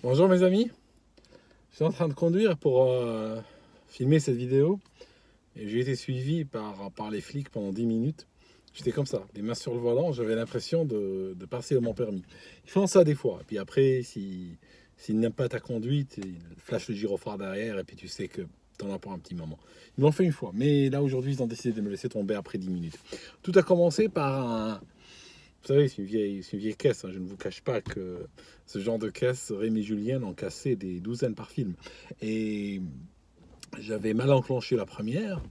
Bonjour mes amis, je suis en train de conduire pour filmer cette vidéo et j'ai été suivi par les flics pendant 10 minutes. J'étais comme ça, les mains sur le volant, j'avais l'impression de passer mon permis. Ils font ça des fois, et puis après, s'ils n'aiment pas ta conduite, ils flashent le gyrophare derrière et puis tu sais que t'en as pour un petit moment. Ils l'ont fait une fois, mais là aujourd'hui, ils ont décidé de me laisser tomber après 10 minutes. Tout a commencé par un, vous savez, c'est une vieille caisse, hein. Je ne vous cache pas que ce genre de caisse, Rémi Julien en cassait des douzaines par film. Et j'avais mal enclenché la première.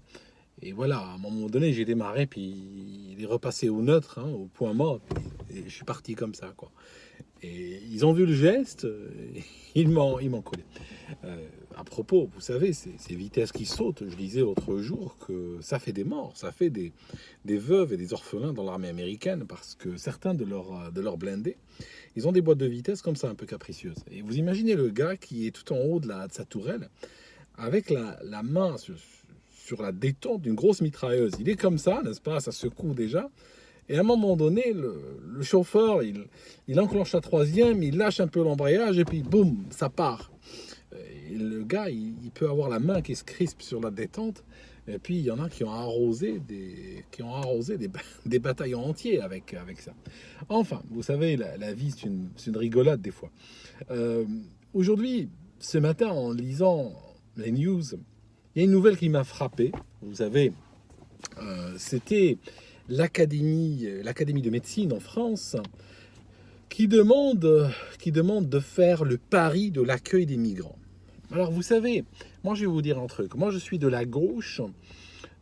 Et voilà, à un moment donné, j'ai démarré, puis il est repassé au neutre, hein, au point mort. Et je suis parti comme ça, quoi. Et ils ont vu le geste, ils m'ont collé. À propos, vous savez, ces vitesses qui sautent, je disais l'autre jour que ça fait des morts, ça fait des veuves et des orphelins dans l'armée américaine, parce que certains de leurs blindés, ils ont des boîtes de vitesse comme ça, un peu capricieuses. Et vous imaginez le gars qui est tout en haut de sa tourelle, avec la main sur la détente d'une grosse mitrailleuse. Il est comme ça, n'est-ce pas? Ça secoue déjà. Et à un moment donné, le chauffeur, il enclenche la troisième, il lâche un peu l'embrayage et puis boum, ça part. Et le gars, il peut avoir la main qui se crispe sur la détente. Et puis il y en a qui ont arrosé des bataillons entiers avec ça. Enfin, vous savez, la vie, c'est une rigolade des fois. Euh, Aujourd'hui, ce matin, en lisant les news, il y a une nouvelle qui m'a frappé. Vous savez, c'était l'académie de médecine en France qui demande de faire le pari de l'accueil des migrants. Alors vous savez, moi je vais vous dire un truc. Moi je suis de la gauche,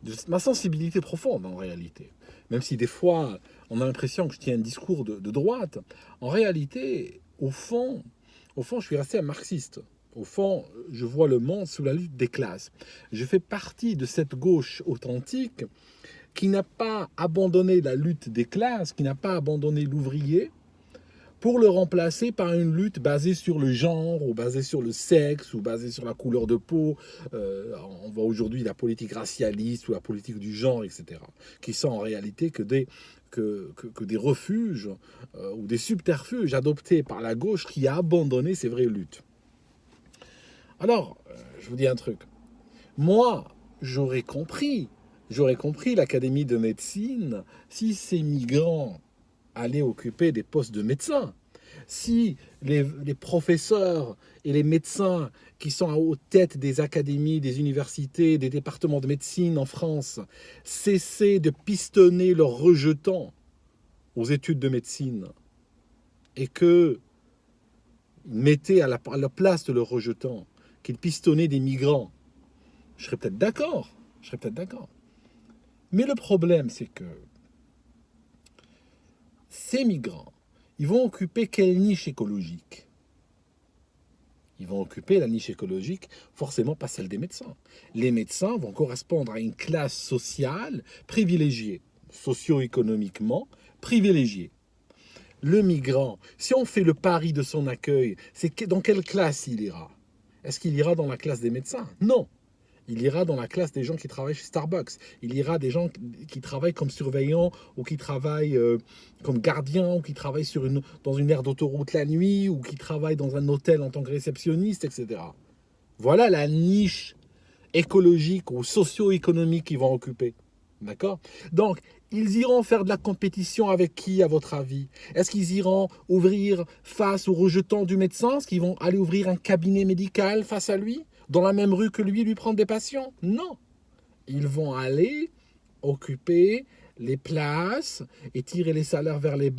de ma sensibilité profonde en réalité. Même si des fois on a l'impression que je tiens un discours de droite, en réalité, au fond, je suis resté un marxiste. Au fond, je vois le monde sous la lutte des classes. Je fais partie de cette gauche authentique qui n'a pas abandonné la lutte des classes, qui n'a pas abandonné l'ouvrier, pour le remplacer par une lutte basée sur le genre, ou basée sur le sexe, ou basée sur la couleur de peau. On voit aujourd'hui la politique racialiste ou la politique du genre, etc., qui sont en réalité que des refuges ou des subterfuges adoptés par la gauche qui a abandonné ces vraies luttes. Alors, je vous dis un truc. Moi, j'aurais compris l'académie de médecine si ces migrants allaient occuper des postes de médecins. Si les professeurs et les médecins qui sont aux têtes des académies, des universités, des départements de médecine en France cessaient de pistonner leurs rejetants aux études de médecine et que mettaient à la place de leurs rejetants, qu'ils pistonnaient des migrants, je serais peut-être d'accord. Je serais peut-être d'accord. Mais le problème, c'est que ces migrants, ils vont occuper quelle niche écologique? Ils vont occuper la niche écologique, forcément pas celle des médecins. Les médecins vont correspondre à une classe sociale privilégiée, socio-économiquement privilégiée. Le migrant, si on fait le pari de son accueil, dans quelle classe il ira? Est-ce qu'il ira dans la classe des médecins? Non. Il ira dans la classe des gens qui travaillent chez Starbucks. Il ira des gens qui travaillent comme surveillants ou qui travaillent comme gardiens ou qui travaillent dans une aire d'autoroute la nuit ou qui travaillent dans un hôtel en tant que réceptionniste, etc. Voilà la niche écologique ou socio-économique qu'ils vont occuper. D'accord? Donc, ils iront faire de la compétition avec qui, à votre avis? Est-ce qu'ils iront ouvrir face aux rejetants du médecin? Est-ce qu'ils vont aller ouvrir un cabinet médical face à lui? Dans la même rue que lui prendre des patients? Non. Ils vont aller occuper les places et tirer les salaires vers le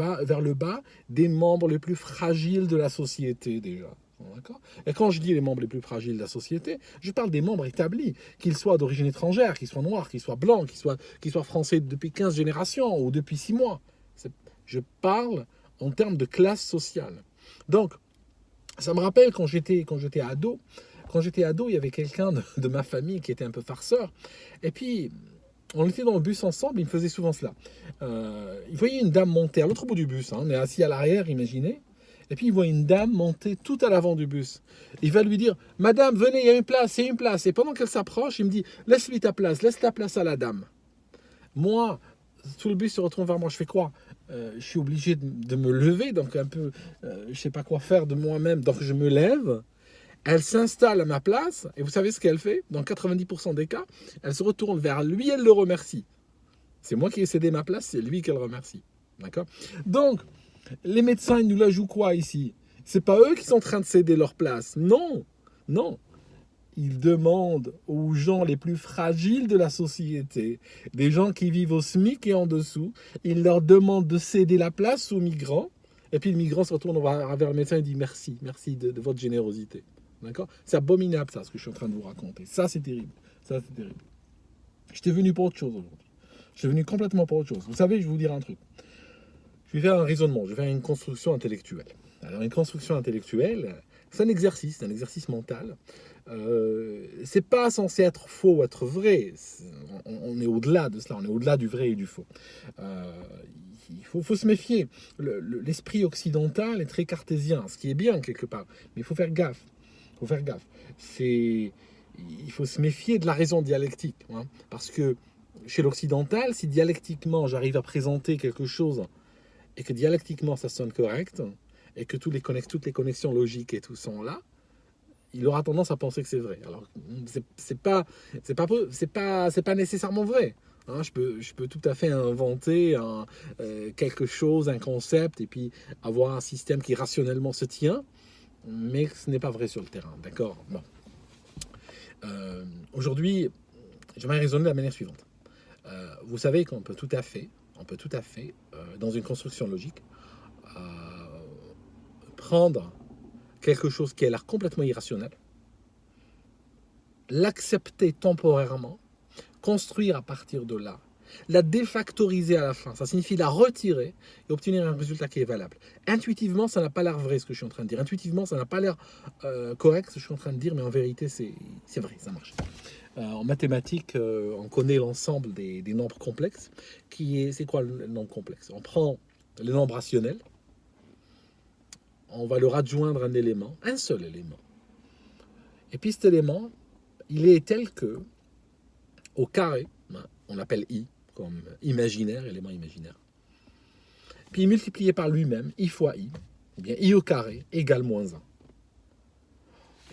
bas des membres les plus fragiles de la société déjà. D'accord? Et quand je dis les membres les plus fragiles de la société, je parle des membres établis, qu'ils soient d'origine étrangère, qu'ils soient noirs, qu'ils soient blancs, qu'ils soient français depuis 15 générations ou depuis 6 mois. Je parle en termes de classe sociale. Donc, ça me rappelle quand j'étais ado. Quand j'étais ado, il y avait quelqu'un de ma famille qui était un peu farceur. Et puis, on était dans le bus ensemble, il me faisait souvent cela. Il voyait une dame monter à l'autre bout du bus. On est assis à l'arrière, imaginez. Et puis, il voit une dame monter tout à l'avant du bus. Il va lui dire, Madame, venez, il y a une place, il y a une place. Et pendant qu'elle s'approche, il me dit, laisse ta place à la dame. Moi, tout le bus se retourne vers moi. Je fais quoi? je suis obligé de me lever, donc un peu, je ne sais pas quoi faire de moi-même, donc je me lève. Elle s'installe à ma place, et vous savez ce qu'elle fait? Dans 90% des cas, elle se retourne vers lui, elle le remercie. C'est moi qui ai cédé ma place, c'est lui qu'elle remercie. D'accord? Donc, les médecins, ils nous la jouent quoi ici? C'est pas eux qui sont en train de céder leur place. Non, non. Ils demandent aux gens les plus fragiles de la société, des gens qui vivent au SMIC et en dessous, ils leur demandent de céder la place aux migrants. Et puis le migrant se retourne vers le médecin et dit merci, merci de votre générosité. D'accord? C'est abominable ça, ce que je suis en train de vous raconter. Ça, c'est terrible. Ça, c'est terrible. J'étais venu pour autre chose aujourd'hui. J'étais venu complètement pour autre chose. Vous savez, je vais vous dire un truc. Je vais faire un raisonnement, je vais faire une construction intellectuelle. Alors, une construction intellectuelle, c'est un exercice mental. C'est pas censé être faux ou être vrai. On est au-delà de cela, on est au-delà du vrai et du faux. Il faut se méfier. L'esprit occidental est très cartésien, ce qui est bien quelque part, mais il faut faire gaffe. Il faut faire gaffe. Il faut se méfier de la raison dialectique, hein, parce que chez l'occidental, si dialectiquement j'arrive à présenter quelque chose et que dialectiquement ça sonne correct et que toutes les connexions logiques et tout sont là, il aura tendance à penser que c'est vrai. Alors c'est pas nécessairement vrai. Hein, je peux tout à fait inventer quelque chose, un concept, et puis avoir un système qui rationnellement se tient, mais ce n'est pas vrai sur le terrain. D'accord? Bon. Aujourd'hui, j'aimerais raisonner de la manière suivante. Vous savez qu'on peut tout à fait, dans une construction logique, euh, prendre quelque chose qui a l'air complètement irrationnel, l'accepter temporairement, construire à partir de là, la défactoriser à la fin, ça signifie la retirer et obtenir un résultat qui est valable. Intuitivement, ça n'a pas l'air vrai ce que je suis en train de dire. Intuitivement, ça n'a pas l'air correct ce que je suis en train de dire, mais en vérité, c'est vrai, ça marche. En mathématiques, on connaît l'ensemble des nombres complexes. C'est quoi le nombre complexe? On prend le nombre rationnel, on va leur adjoindre un élément, un seul élément. Et puis cet élément, il est tel que, au carré, on l'appelle i, comme imaginaire, élément imaginaire. Puis multiplié par lui-même, i fois i, eh bien i au carré égale moins 1.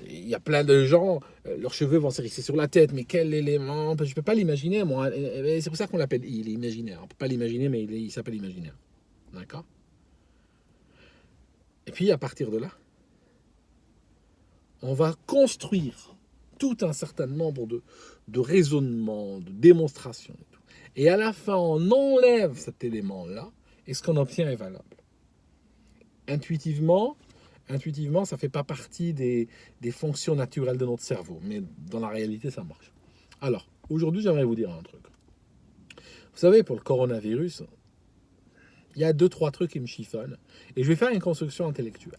Il y a plein de gens, leurs cheveux vont s'hérisser sur la tête, mais quel élément? Je ne peux pas l'imaginer, moi. C'est pour ça qu'on l'appelle i, il est imaginaire. On ne peut pas l'imaginer, mais il s'appelle imaginaire. D'accord? Et puis, à partir de là, on va construire tout un certain nombre de raisonnements, de démonstrations. Et tout. Et à la fin, on enlève cet élément-là, et ce qu'on obtient est valable. Intuitivement, ça ne fait pas partie des fonctions naturelles de notre cerveau, mais dans la réalité, ça marche. Alors, aujourd'hui, j'aimerais vous dire un truc. Vous savez, pour le coronavirus, il y a 2-3 trucs qui me chiffonnent, et je vais faire une construction intellectuelle.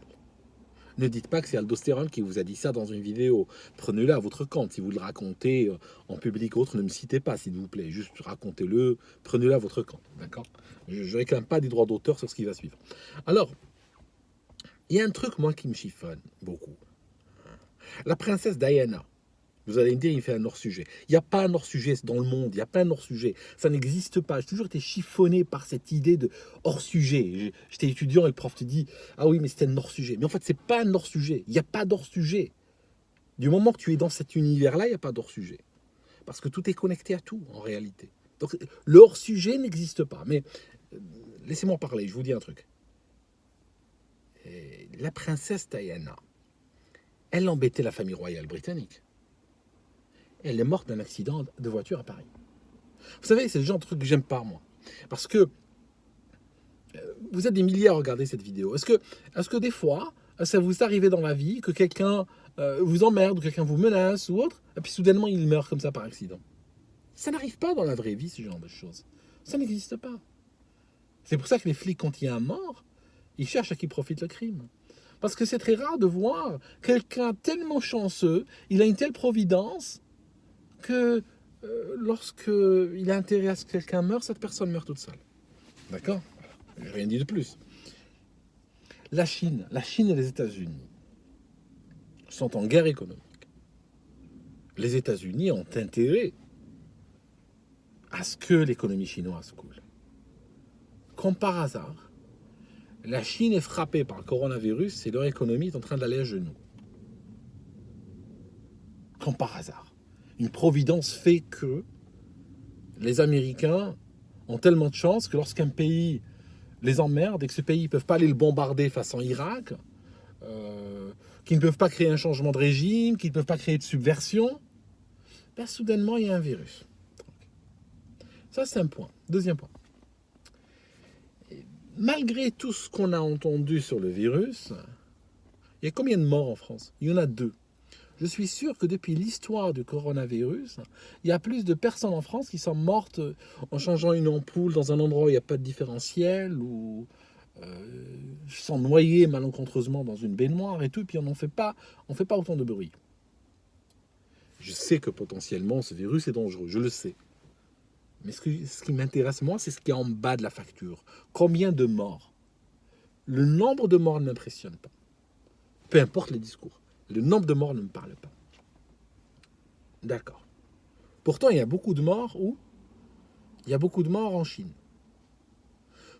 Ne dites pas que c'est Aldostérone qui vous a dit ça dans une vidéo. Prenez-le à votre compte. Si vous le racontez en public ou autre, ne me citez pas, s'il vous plaît. Juste racontez-le, prenez-le à votre compte. D'accord? Je ne réclame pas des droits d'auteur sur ce qui va suivre. Alors, il y a un truc, moi, qui me chiffonne beaucoup. La princesse Diana. Vous allez me dire, il fait un hors-sujet. Il n'y a pas un hors-sujet dans le monde. Il n'y a pas un hors-sujet. Ça n'existe pas. J'ai toujours été chiffonné par cette idée de hors-sujet. J'étais étudiant et le prof te dit, ah oui, mais c'était un hors-sujet. Mais en fait, c'est pas un hors-sujet. Il n'y a pas d'hors-sujet. Du moment que tu es dans cet univers-là, il n'y a pas d'hors-sujet. Parce que tout est connecté à tout, en réalité. Donc, le hors-sujet n'existe pas. Mais laissez-moi parler, je vous dis un truc. La princesse Diana, elle embêtait la famille royale britannique. Elle est morte d'un accident de voiture à Paris. Vous savez, c'est le genre de truc que j'aime pas, moi. Parce que vous êtes des milliers à regarder cette vidéo. Est-ce que des fois, ça vous est arrivé dans la vie que quelqu'un vous emmerde, ou quelqu'un vous menace ou autre, et puis soudainement il meurt comme ça par accident? Ça n'arrive pas dans la vraie vie, ce genre de choses. Ça n'existe pas. C'est pour ça que les flics, quand il y a un mort, ils cherchent à qui profite le crime. Parce que c'est très rare de voir quelqu'un tellement chanceux, il a une telle providence, que lorsqu'il a intérêt à ce que quelqu'un meure, cette personne meurt toute seule. D'accord? Je n'ai rien dit de plus. La Chine et les États-Unis sont en guerre économique. Les États-Unis ont intérêt à ce que l'économie chinoise coule. comme par hasard, la Chine est frappée par le coronavirus et leur économie est en train d'aller à genoux. Comme par hasard. Une providence fait que les Américains ont tellement de chance que lorsqu'un pays les emmerde et que ce pays ne peuvent pas aller le bombarder façon Irak, qu'ils ne peuvent pas créer un changement de régime, qu'ils ne peuvent pas créer de subversion, ben, soudainement il y a un virus. Ça c'est un point. Deuxième point. Malgré tout ce qu'on a entendu sur le virus, il y a combien de morts en France? Il y en a 2. Je suis sûr que depuis l'histoire du coronavirus, il y a plus de personnes en France qui sont mortes en changeant une ampoule dans un endroit où il n'y a pas de différentiel, ou sont noyées malencontreusement dans une baignoire et tout, et puis on ne fait pas autant de bruit. Je sais que potentiellement ce virus est dangereux, je le sais. Mais ce qui m'intéresse moi, c'est ce qui est en bas de la facture. Combien de morts? Le nombre de morts ne m'impressionne pas. Peu importe les discours. Le nombre de morts ne me parle pas. D'accord. Pourtant, il y a beaucoup de morts où? Il y a beaucoup de morts en Chine.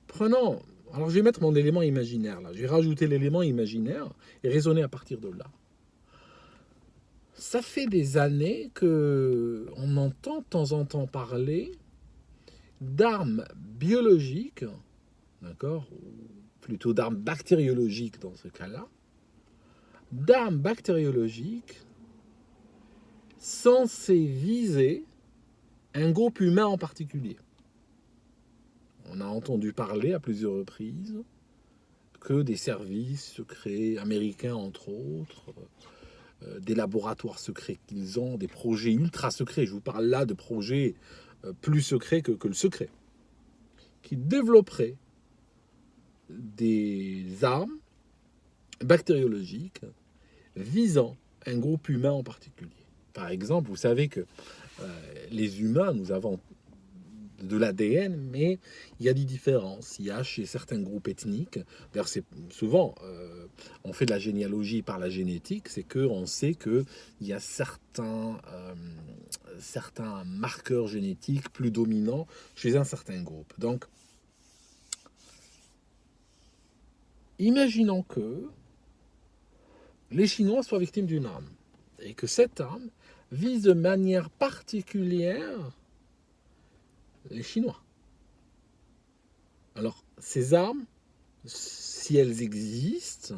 Prenons... Alors, je vais mettre mon élément imaginaire là. Je vais rajouter l'élément imaginaire et raisonner à partir de là. Ça fait des années qu'on entend de temps en temps parler d'armes biologiques, d'accord, ou plutôt d'armes bactériologiques dans ce cas-là, d'armes bactériologiques censées viser un groupe humain en particulier. On a entendu parler à plusieurs reprises que des services secrets américains, entre autres, des laboratoires secrets qu'ils ont, des projets ultra secrets, je vous parle là de projets plus secrets que le secret, qui développeraient des armes bactériologiques visant un groupe humain en particulier. Par exemple, vous savez que les humains, nous avons de l'ADN, mais il y a des différences. Il y a chez certains groupes ethniques, d'ailleurs c'est souvent, on fait de la généalogie par la génétique, c'est qu'on sait qu'il y a certains marqueurs génétiques plus dominants chez un certain groupe. Donc, imaginons que les Chinois soient victimes d'une arme, et que cette arme vise de manière particulière les Chinois. Alors, ces armes, si elles existent,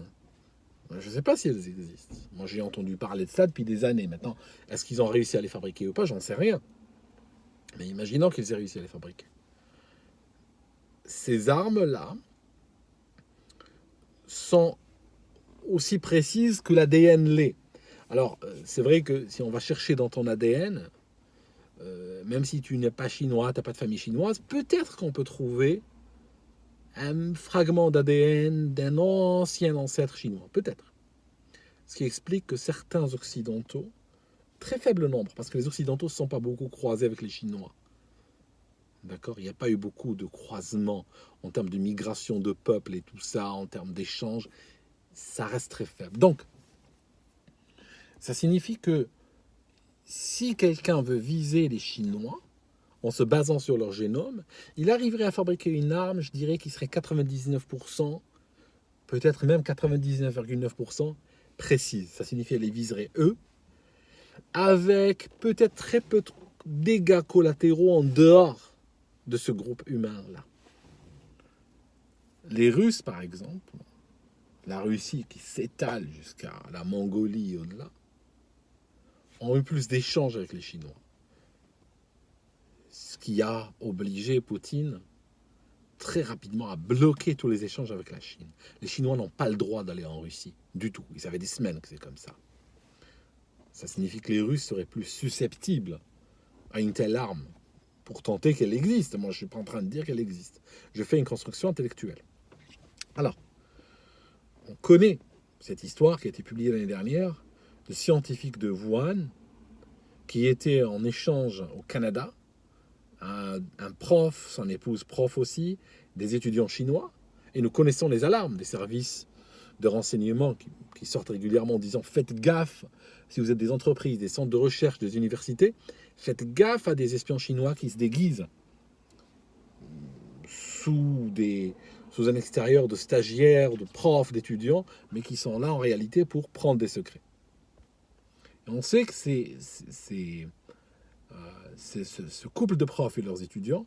je ne sais pas si elles existent. Moi, j'ai entendu parler de ça depuis des années. Maintenant, est-ce qu'ils ont réussi à les fabriquer ou pas? J'en sais rien. Mais imaginons qu'ils aient réussi à les fabriquer. Ces armes-là sont aussi précises que l'ADN l'est. Alors, c'est vrai que si on va chercher dans ton ADN, même si tu n'es pas chinois, tu n'as pas de famille chinoise, peut-être qu'on peut trouver un fragment d'ADN d'un ancien ancêtre chinois. Peut-être. Ce qui explique que certains occidentaux, très faible nombre, parce que les occidentaux ne se sont pas beaucoup croisés avec les Chinois. D'accord? Il n'y a pas eu beaucoup de croisements en termes de migration de peuples et tout ça, en termes d'échanges. Ça reste très faible. Donc, ça signifie que si quelqu'un veut viser les Chinois, en se basant sur leur génome, il arriverait à fabriquer une arme, je dirais, qui serait 99%, peut-être même 99,9% précise. Ça signifie qu'elle les viserait eux, avec peut-être très peu de dégâts collatéraux en dehors de ce groupe humain-là. Les Russes, par exemple, la Russie qui s'étale jusqu'à la Mongolie et au-delà, ont eu plus d'échanges avec les Chinois. Ce qui a obligé Poutine très rapidement à bloquer tous les échanges avec la Chine. Les Chinois n'ont pas le droit d'aller en Russie, du tout. Ils avaient des semaines que c'est comme ça. Ça signifie que les Russes seraient plus susceptibles à une telle arme pour tenter qu'elle existe. Moi, je ne suis pas en train de dire qu'elle existe. Je fais une construction intellectuelle. Alors, on connaît cette histoire qui a été publiée l'année dernière de scientifiques de Wuhan qui étaient en échange au Canada, un prof, son épouse prof aussi, des étudiants chinois, et nous connaissons les alarmes des services de renseignement qui sortent régulièrement en disant faites gaffe, si vous êtes des entreprises, des centres de recherche, des universités, faites gaffe à des espions chinois qui se déguisent sous un extérieur de stagiaires, de profs, d'étudiants, mais qui sont là en réalité pour prendre des secrets. Et on sait que ce couple de profs et leurs étudiants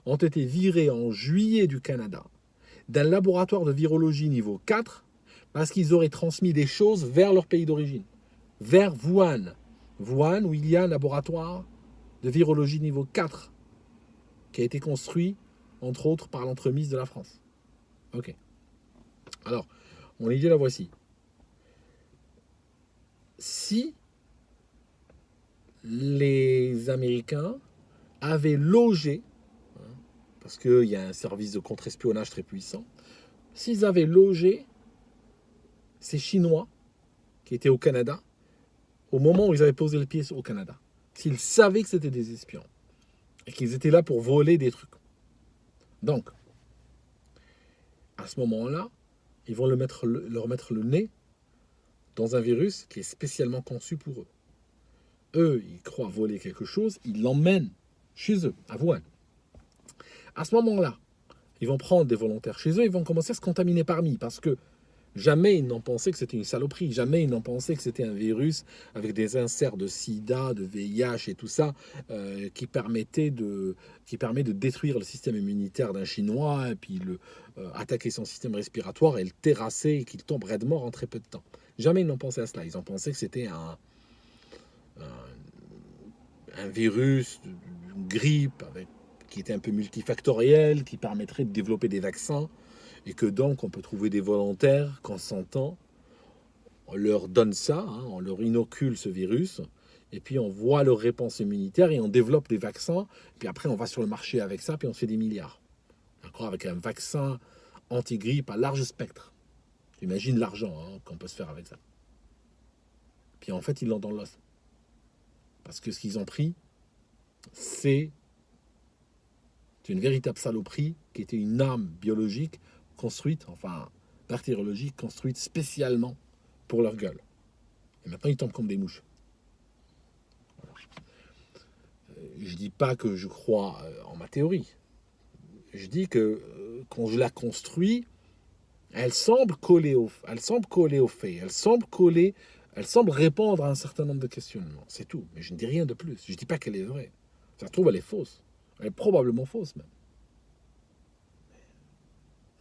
ont été virés en juillet du Canada d'un laboratoire de virologie niveau 4 parce qu'ils auraient transmis des choses vers leur pays d'origine, vers Wuhan. Wuhan, où il y a un laboratoire de virologie niveau 4 qui a été construit, entre autres, par l'entremise de la France. Ok. Alors, mon idée la voici. Si les Américains avaient logé, parce qu'il y a un service de contre-espionnage très puissant, s'ils avaient logé ces Chinois qui étaient au Canada, au moment où ils avaient posé le pied au Canada, s'ils savaient que c'était des espions, et qu'ils étaient là pour voler des trucs. Donc, à ce moment-là, ils vont leur mettre le nez dans un virus qui est spécialement conçu pour eux. Eux, ils croient voler quelque chose, ils l'emmènent chez eux, à Wuhan. À ce moment-là, ils vont prendre des volontaires chez eux, ils vont commencer à se contaminer parmi, parce que jamais ils n'ont pensé que c'était une saloperie, jamais ils n'ont pensé que c'était un virus avec des inserts de sida, de VIH et tout ça, qui permet de détruire le système immunitaire d'un Chinois, et puis attaquer son système respiratoire et le terrasser et qu'il tombe raide mort en très peu de temps. Jamais ils n'ont pensé à cela, ils ont pensé que c'était un virus, une grippe qui était un peu multifactoriel, qui permettrait de développer des vaccins, et que donc on peut trouver des volontaires consentants, on leur donne ça, on leur inocule ce virus, et puis on voit leur réponse immunitaire et on développe des vaccins, puis après on va sur le marché avec ça, puis on se fait des milliards. D'accord, avec un vaccin anti-grippe à large spectre. Imagine l'argent qu'on peut se faire avec ça. Puis en fait, ils l'ont dans l'os. Parce que ce qu'ils ont pris, c'est une véritable saloperie qui était une arme biologique construite, enfin bactériologique, construite spécialement pour leur gueule. Et maintenant, ils tombent comme des mouches. Voilà. Je ne dis pas que je crois en ma théorie. Je dis que quand je la construis, elle semble coller aux faits. Elle semble répondre à un certain nombre de questionnements. C'est tout. Mais je ne dis rien de plus. Je ne dis pas qu'elle est vraie. Ça se trouve, elle est fausse. Elle est probablement fausse même.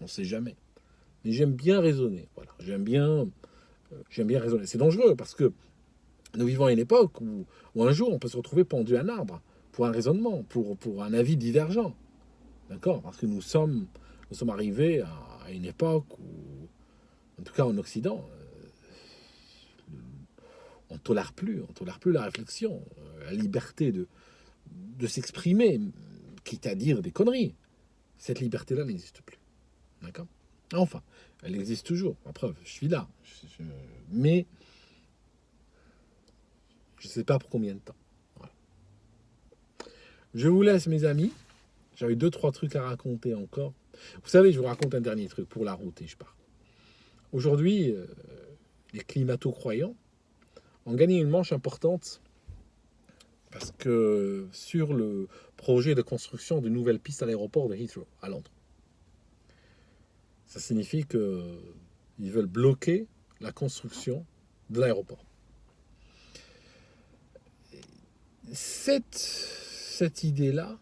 On ne sait jamais. Mais j'aime bien raisonner. Voilà. J'aime bien raisonner. C'est dangereux parce que nous vivons à une époque où un jour on peut se retrouver pendu à un arbre pour un raisonnement, pour un avis divergent. D'accord? Parce que nous sommes arrivés à une époque où, en tout cas en Occident, on ne tolère plus la réflexion, la liberté de s'exprimer, quitte à dire des conneries. Cette liberté-là n'existe plus. D'accord? Enfin, elle existe toujours. La preuve, je suis là. Mais je ne sais pas pour combien de temps. Voilà. Je vous laisse, mes amis. J'avais 2-3 trucs à raconter encore. Vous savez, je vous raconte un dernier truc pour la route et je pars. Aujourd'hui, les climato-croyants ont gagné une manche importante parce que sur le projet de construction de nouvelles pistes à l'aéroport de Heathrow, à Londres. Ça signifie qu'ils veulent bloquer la construction de l'aéroport. Cette idée-là,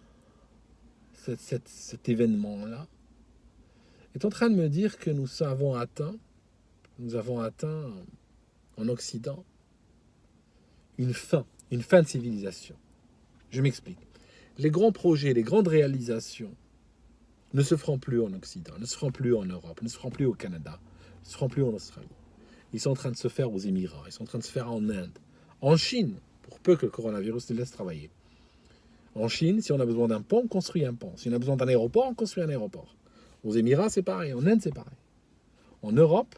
cet événement-là, est en train de me dire que nous avons atteint en Occident une fin de civilisation. Je m'explique. Les grands projets, les grandes réalisations ne se feront plus en Occident, ne se feront plus en Europe, ne se feront plus au Canada, ne se feront plus en Australie. Ils sont en train de se faire aux Émirats, ils sont en train de se faire en Inde, en Chine, pour peu que le coronavirus les laisse travailler. En Chine, si on a besoin d'un pont, on construit un pont. Si on a besoin d'un aéroport, on construit un aéroport. Aux Émirats, c'est pareil. En Inde, c'est pareil. En Europe,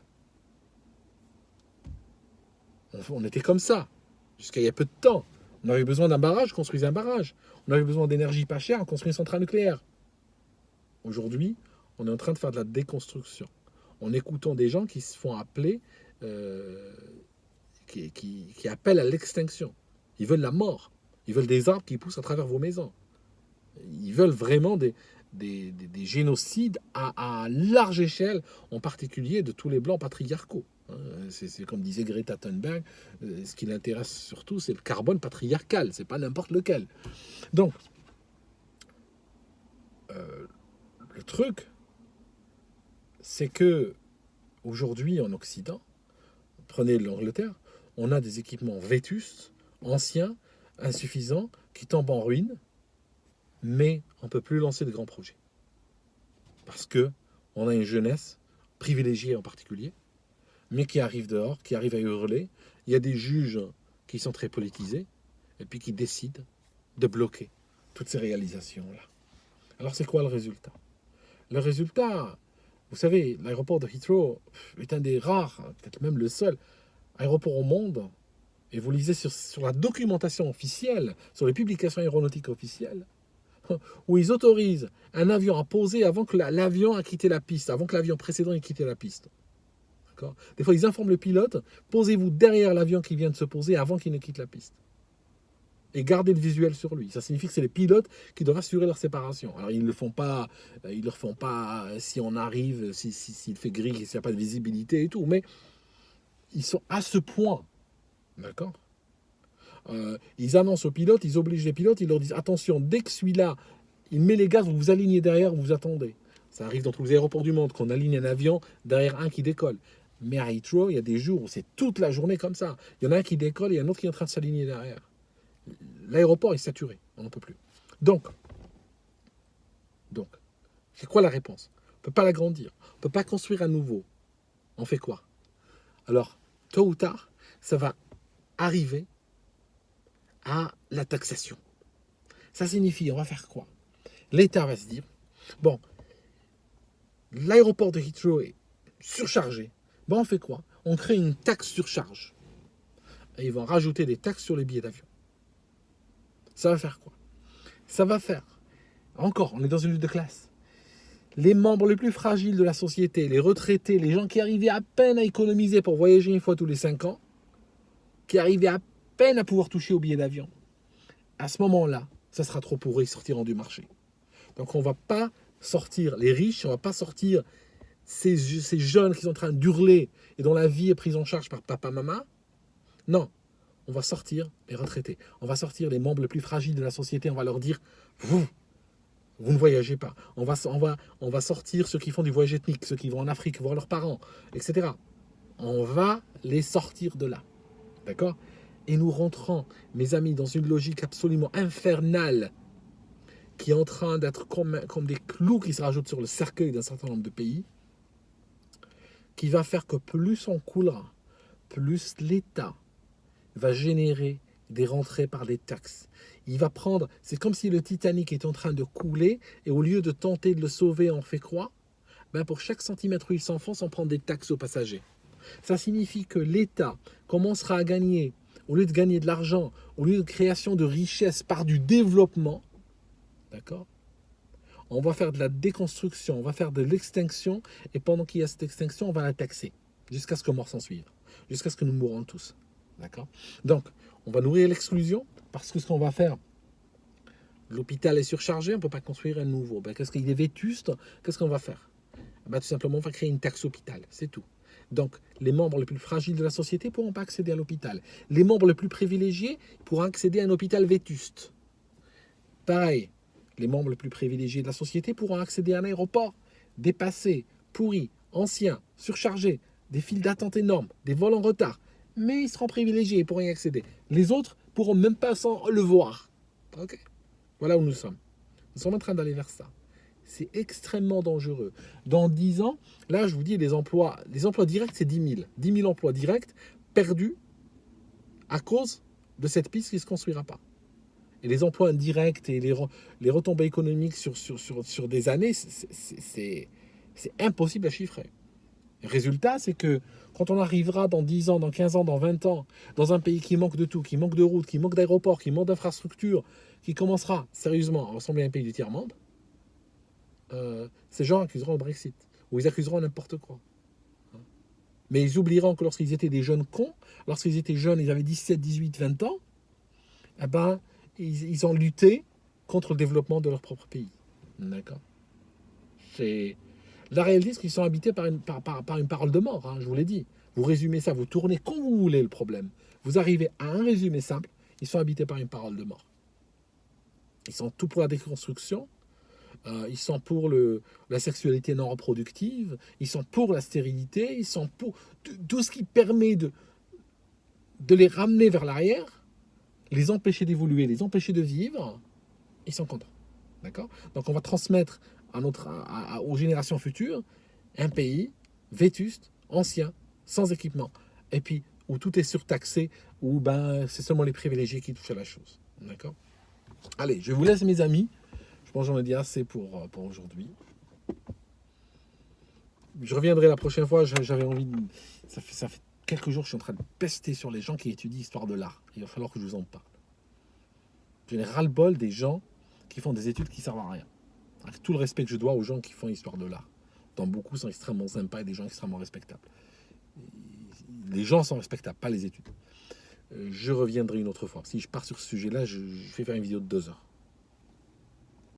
on était comme ça, jusqu'à il y a peu de temps. On avait besoin d'un barrage, on construisait un barrage. On avait besoin d'énergie pas chère, on construisait une centrale nucléaire. Aujourd'hui, on est en train de faire de la déconstruction. En écoutant des gens qui se font appeler, qui appellent à l'extinction. Ils veulent la mort. Ils veulent des arbres qui poussent à travers vos maisons. Ils veulent vraiment des génocides à large échelle, en particulier de tous les blancs patriarcaux. C'est comme disait Greta Thunberg, ce qui l'intéresse surtout, c'est le carbone patriarcal, c'est pas n'importe lequel. Donc, le truc, c'est que aujourd'hui en Occident, prenez l'Angleterre, on a des équipements vétustes, anciens, insuffisants, qui tombent en ruine, mais on ne peut plus lancer de grands projets. Parce que on a une jeunesse, privilégiée en particulier, mais qui arrive dehors, qui arrive à hurler. Il y a des juges qui sont très politisés, et puis qui décident de bloquer toutes ces réalisations-là. Alors c'est quoi le résultat? Le résultat, vous savez, l'aéroport de Heathrow est un des rares, peut-être même le seul, aéroport au monde, et vous lisez sur la documentation officielle, sur les publications aéronautiques officielles, où ils autorisent un avion à poser avant que l'avion a quitté la piste, avant que l'avion précédent ait quitté la piste. D'accord? Des fois, ils informent le pilote, posez-vous derrière l'avion qui vient de se poser avant qu'il ne quitte la piste. Et gardez le visuel sur lui. Ça signifie que c'est les pilotes qui doivent assurer leur séparation. Alors, ils ne le font pas, si on arrive, s'il fait gris, s'il n'y a pas de visibilité et tout, mais ils sont à ce point. D'accord? Ils annoncent aux pilotes, ils obligent les pilotes, ils leur disent attention, dès que celui-là, il met les gaz, vous vous alignez derrière, vous vous attendez. Ça arrive dans tous les aéroports du monde qu'on aligne un avion derrière un qui décolle. Mais à Heathrow, il y a des jours où c'est toute la journée comme ça. Il y en a un qui décolle et il y en a un autre qui est en train de s'aligner derrière. L'aéroport est saturé, on n'en peut plus. Donc, c'est quoi la réponse? On ne peut pas l'agrandir, on ne peut pas construire à nouveau. On fait quoi? Alors, tôt ou tard, ça va arriver à la taxation. Ça signifie, on va faire quoi? L'État va se dire, bon, l'aéroport de Heathrow est surchargé. Bon, on fait quoi? On crée une taxe surcharge. Et ils vont rajouter des taxes sur les billets d'avion. Ça va faire quoi? Ça va faire, encore, on est dans une lutte de classe. Les membres les plus fragiles de la société, les retraités, les gens qui arrivaient à peine à économiser pour voyager une fois tous les 5 ans, qui arrivaient à peine à pouvoir toucher au billet d'avion, à ce moment-là, ça sera trop pour eux, ils sortiront du marché. Donc on ne va pas sortir les riches, on ne va pas sortir ces jeunes qui sont en train d'hurler et dont la vie est prise en charge par papa, maman. Non, on va sortir les retraités, on va sortir les membres les plus fragiles de la société, on va leur dire, vous ne voyagez pas. On va sortir ceux qui font du voyage ethnique, ceux qui vont en Afrique voir leurs parents, etc. On va les sortir de là. D'accord? Et nous rentrons, mes amis, dans une logique absolument infernale qui est en train d'être comme des clous qui se rajoutent sur le cercueil d'un certain nombre de pays, qui va faire que plus on coulera, plus l'État va générer des rentrées par des taxes. Il va prendre, c'est comme si le Titanic était en train de couler, et au lieu de tenter de le sauver, on fait quoi? Pour chaque centimètre où il s'enfonce, on prend des taxes aux passagers. Ça signifie que l'État commencera à gagner, au lieu de gagner de l'argent, au lieu de création de richesse par du développement, d'accord? On va faire de la déconstruction, on va faire de l'extinction, et pendant qu'il y a cette extinction, on va la taxer, jusqu'à ce que mort s'en suive, jusqu'à ce que nous mourons tous. D'accord? Donc, on va nourrir l'exclusion, parce que ce qu'on va faire, l'hôpital est surchargé, on ne peut pas construire un nouveau. Qu'est-ce qu'il est vétuste? Qu'est-ce qu'on va faire? Tout simplement, on va créer une taxe hôpital, c'est tout. Donc, les membres les plus fragiles de la société ne pourront pas accéder à l'hôpital. Les membres les plus privilégiés pourront accéder à un hôpital vétuste. Pareil, les membres les plus privilégiés de la société pourront accéder à un aéroport dépassé, pourri, ancien, surchargé, des files d'attente énormes, des vols en retard. Mais ils seront privilégiés, ils pourront y accéder. Les autres pourront même pas le voir. Ok? Voilà où nous sommes. Nous sommes en train d'aller vers ça. C'est extrêmement dangereux. Dans 10 ans, là, je vous dis, les emplois directs, c'est 10 000. 10 000 emplois directs perdus à cause de cette piste qui ne se construira pas. Et les emplois indirects et les retombées économiques sur des années, c'est impossible à chiffrer. Le résultat, c'est que quand on arrivera dans 10 ans, dans 15 ans, dans 20 ans, dans un pays qui manque de tout, qui manque de routes, qui manque d'aéroports, qui manque d'infrastructures, qui commencera sérieusement à ressembler à un pays du tiers-monde, ces gens accuseront le Brexit, ou ils accuseront n'importe quoi. Mais ils oublieront que lorsqu'ils étaient des jeunes cons, lorsqu'ils étaient jeunes, ils avaient 17, 18, 20 ans, ils ont lutté contre le développement de leur propre pays. D'accord? La réalité, c'est qu'ils sont habités par une parole de mort, hein, je vous l'ai dit. Vous résumez ça, vous tournez comme vous voulez le problème. Vous arrivez à un résumé simple, ils sont habités par une parole de mort. Ils sont tout pour la déconstruction, ils sont pour la sexualité non reproductive, ils sont pour la stérilité, ils sont pour tout ce qui permet de les ramener vers l'arrière, les empêcher d'évoluer, les empêcher de vivre, ils sont contents. D'accord ? Donc on va transmettre aux générations futures un pays vétuste, ancien, sans équipement, et puis où tout est surtaxé, où c'est seulement les privilégiés qui touchent à la chose. D'accord ? Allez, je vous laisse mes amis. Je pense que j'en ai dit assez pour aujourd'hui. Je reviendrai la prochaine fois. J'avais envie de... Ça fait quelques jours que je suis en train de pester sur les gens qui étudient l'histoire de l'art. Il va falloir que je vous en parle. J'ai ras-le-bol des gens qui font des études qui servent à rien. Avec tout le respect que je dois aux gens qui font l'histoire de l'art. Dont beaucoup sont extrêmement sympas et des gens extrêmement respectables. Les gens sont respectables, pas les études. Je reviendrai une autre fois. Si je pars sur ce sujet-là, je vais faire une vidéo de 2 heures.